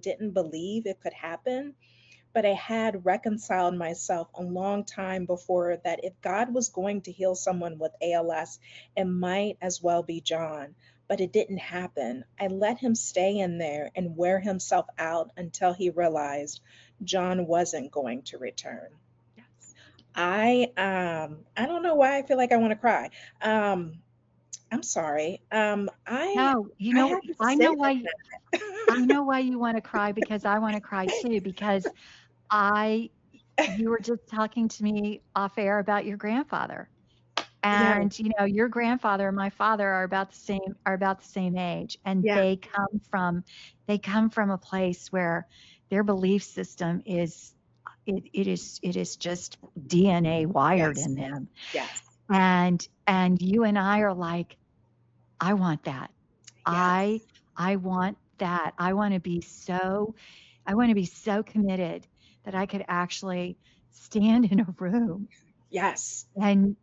didn't believe it could happen, but I had reconciled myself a long time before that if God was going to heal someone with ALS, it might as well be John. But it didn't happen. I let him stay in there and wear himself out until he realized John wasn't going to return. Yes. I don't know why I feel like I want to cry. I'm sorry. No, I had to sit in I that. know why you want to cry because I want to cry too because I you were just talking to me off air about your grandfather. Yeah, And your grandfather and my father are about the same age, and yeah, they come from a place where their belief system is it is just DNA wired yes, in them. yes, And you and I are like, I want that. I yes, I want that. I want to be so committed that I could actually stand in a room yes, and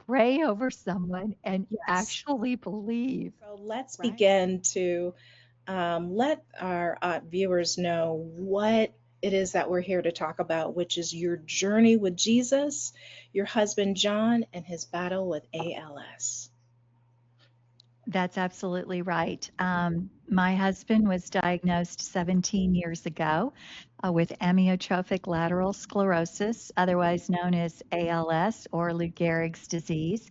pray over someone and yes. actually believe, So let's right? begin to let our viewers know what it is that we're here to talk about, which is your journey with Jesus, your husband John, and his battle with ALS. That's absolutely right. My husband was diagnosed 17 years ago with amyotrophic lateral sclerosis, otherwise known as ALS or Lou Gehrig's disease.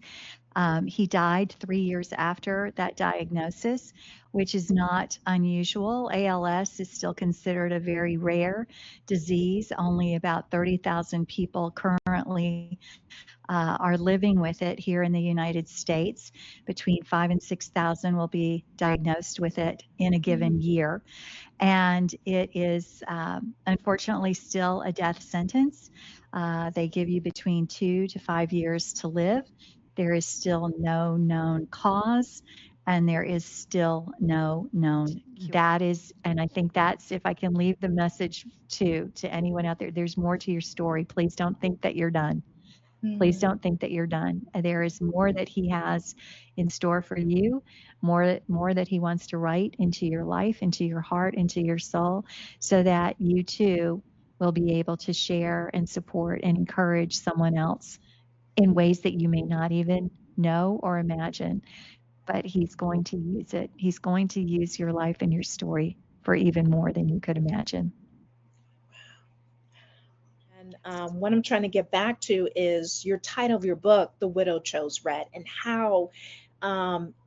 He died 3 years after that diagnosis, which is not unusual. ALS is still considered a very rare disease. Only about 30,000 people currently are living with it here in the United States. Between 5 and 6,000 will be diagnosed with it in a given year. And it is unfortunately still a death sentence. They give you between 2 to 5 years to live. There is still no known cause, and there is still no known cure. That is, and I think that's if I can leave the message to anyone out there, there's more to your story. Please don't think that you're done. Please Mhm. don't think that you're done. There is more that he has in store for you, more that he wants to write into your life, into your heart, into your soul, so that you too will be able to share and support and encourage someone else in ways that you may not even know or imagine. But he's going to use it. He's going to use your life and your story for even more than you could imagine. And what I'm trying to get back to is your title of your book, The Widow Chose Red, and how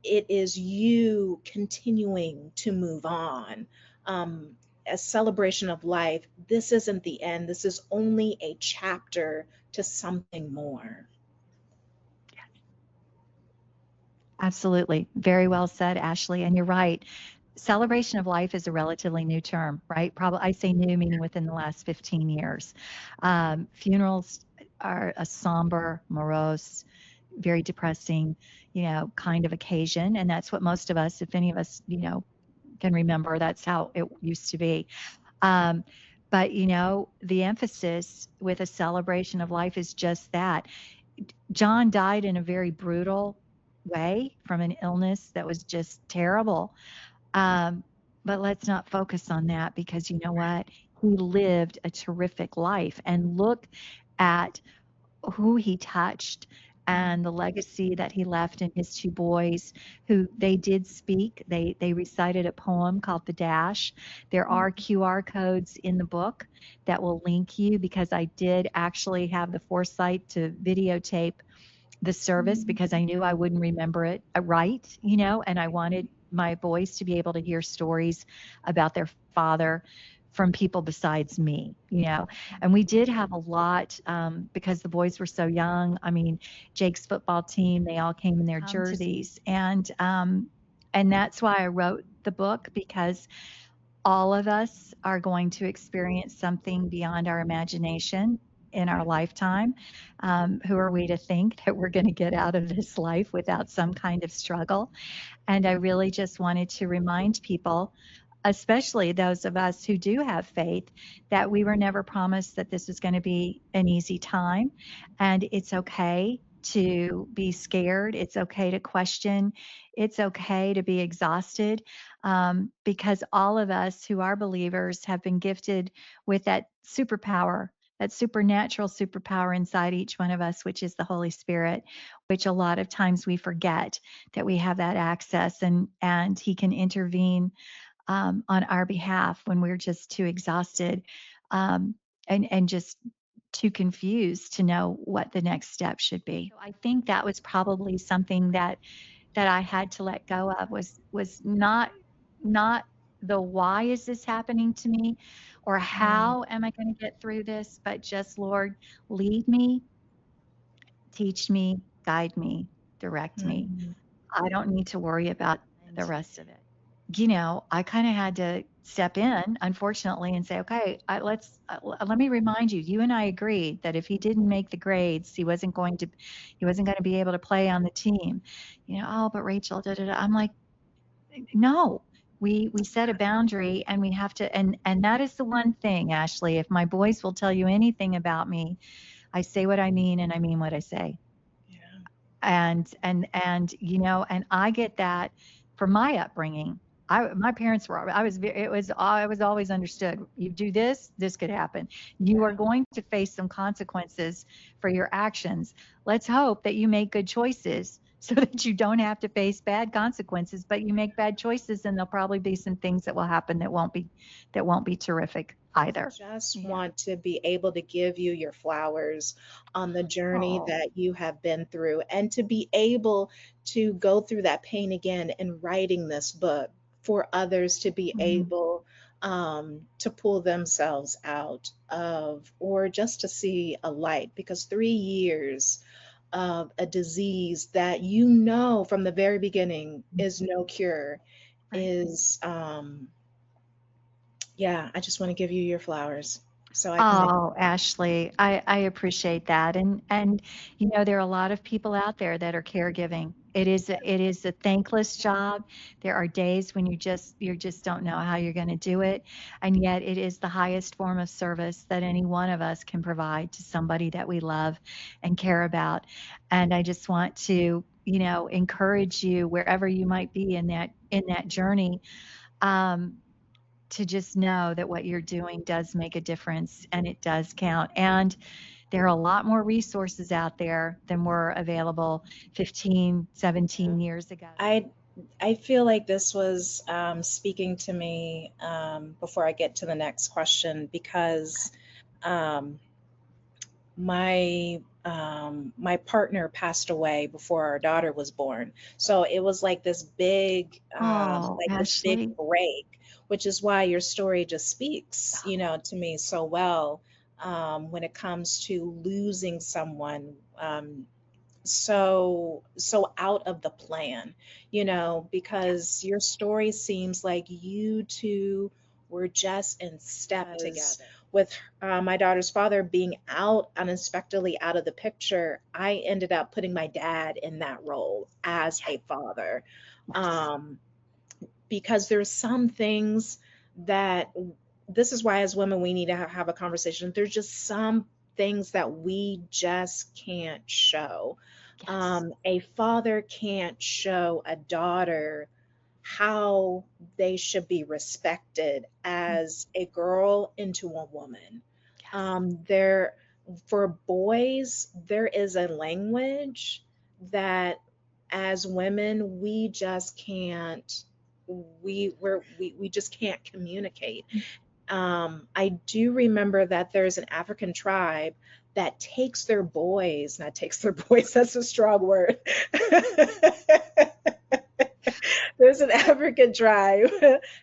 it is you continuing to move on. Um, a celebration of life. This isn't the end. This is only a chapter to something more. Absolutely. Very well said, Ashley. And you're right. Celebration of life is a relatively new term, right? Probably, I say new, meaning within the last 15 years. Funerals are a somber, morose, very depressing, kind of occasion. And that's what most of us, if any of us, can remember, that's how it used to be. Um, but, the emphasis with a celebration of life is just that. John died in a very brutal way from an illness that was just terrible. Um, but let's not focus on that because you know what? He lived a terrific life. And look at who he touched and the legacy that he left in his two boys who they did speak. They recited a poem called The Dash. There are QR codes in the book that will link you because I did actually have the foresight to videotape the service because I knew I wouldn't remember it right, and I wanted my boys to be able to hear stories about their father from people besides me, And we did have a lot because the boys were so young. I mean, Jake's football team, they all came in their jerseys. And that's why I wrote the book because all of us are going to experience something beyond our imagination in our lifetime. Who are we to think that we're going to get out of this life without some kind of struggle? And I really just wanted to remind people, especially those of us who do have faith, that we were never promised that this was going to be an easy time. And it's okay to be scared. It's okay to question. It's okay to be exhausted, because all of us who are believers have been gifted with that superpower, that supernatural superpower inside each one of us, which is the Holy Spirit, which a lot of times we forget that we have that access, and He can intervene on our behalf when we're just too exhausted, um, and just too confused to know what the next step should be. So I think that was probably something that I had to let go of, was not the why is this happening to me, or Mm, how am I going to get through this, but just, Lord, lead me, teach me, guide me, direct me. mm, I don't need to worry about the rest of it. I kind of had to step in, unfortunately, and say, okay, let me remind you, you and I agreed that if he didn't make the grades, he wasn't going to be able to play on the team. Oh, but Rachel, da, da, da. I'm like, no, we set a boundary, and we have to, and that is the one thing, Ashley, if my boys will tell you anything about me, I say what I mean, and I mean what I say. yeah. And I get that from my upbringing. My parents were, I was always understood. You do this, this could happen. You are Yeah. going to face some consequences for your actions. Let's hope that you make good choices so that you don't have to face bad consequences, but you make bad choices, and there'll probably be some things that will happen that won't be terrific I either. just Yeah. want to be able to give you your flowers on the journey Oh, that you have been through, and to be able to go through that pain again in writing this book for others to be mhm. able to pull themselves out of, or just to see a light, because 3 years of a disease that you know from the very beginning is no cure Right. is yeah, I just want to give you your flowers so I can make. Oh, Ashley, I appreciate that. And there are a lot of people out there that are caregiving. It is a thankless job. There are days when you just don't know how you're going to do it. And yet it is the highest form of service that any one of us can provide to somebody that we love and care about. And I just want to, encourage you wherever you might be in that journey. Um, to just know that what you're doing does make a difference and it does count. And there are a lot more resources out there than were available 15, Yeah. 17 years ago. I I feel like this was speaking to me before I get to the next question, because um, my partner passed away before our daughter was born, so it was Oh, like this big Ashley. break, which is why your story just speaks, to me so well, when it comes to losing someone, so out of the plan, because your story seems like you two were just in step together. With my daughter's father being out unexpectedly out of the picture, I ended up putting my dad in that role as a father, Yes. um, because there's some things that, this is why as women we need to have a conversation. There's just some things that we just can't show. Yes. A father can't show a daughter how they should be respected Mm, as a girl into a woman. yes. There, for boys, there is a language that as women we just can't, we just can't communicate. Mm, I do remember that there's an African tribe that takes their boys, not takes their boys, that's a strong word. There's an African tribe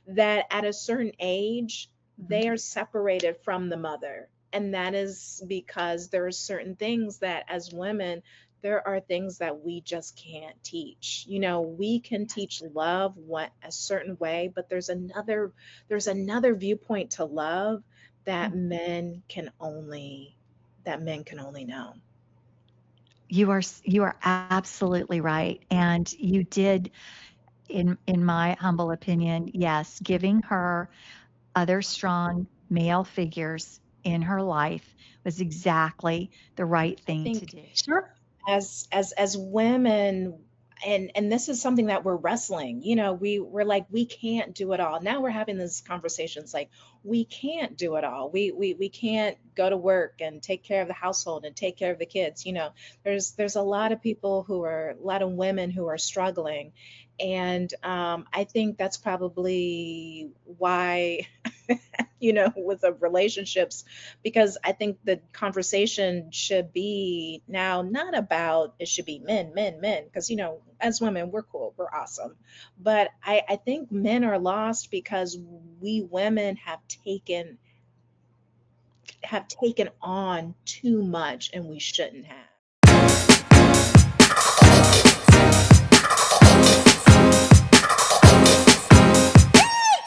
that at a certain age, mhm. they are separated from the mother. And that is because there are certain things that as women, there are things that we just can't teach. We can Yes. teach love what a certain way, but there's another viewpoint to love that Mm. men can only know. You are absolutely right. And you did, in my humble opinion, yes, giving her other strong male figures in her life was exactly the right I thing to think do. Sure. as women, and this is something that we're wrestling, you know, we're like, we can't do it all. Now we're having these conversations like, we can't do it all. We can't go to work and take care of the household and take care of the kids, you know. There's a lot of people who are, a lot of women who are struggling. And I think that's probably why, you know, with the relationships, because I think the conversation should be now not about, it should be men, men, men, because, you know, as women, we're cool, we're awesome. But I think men are lost because we women have taken on too much and we shouldn't have.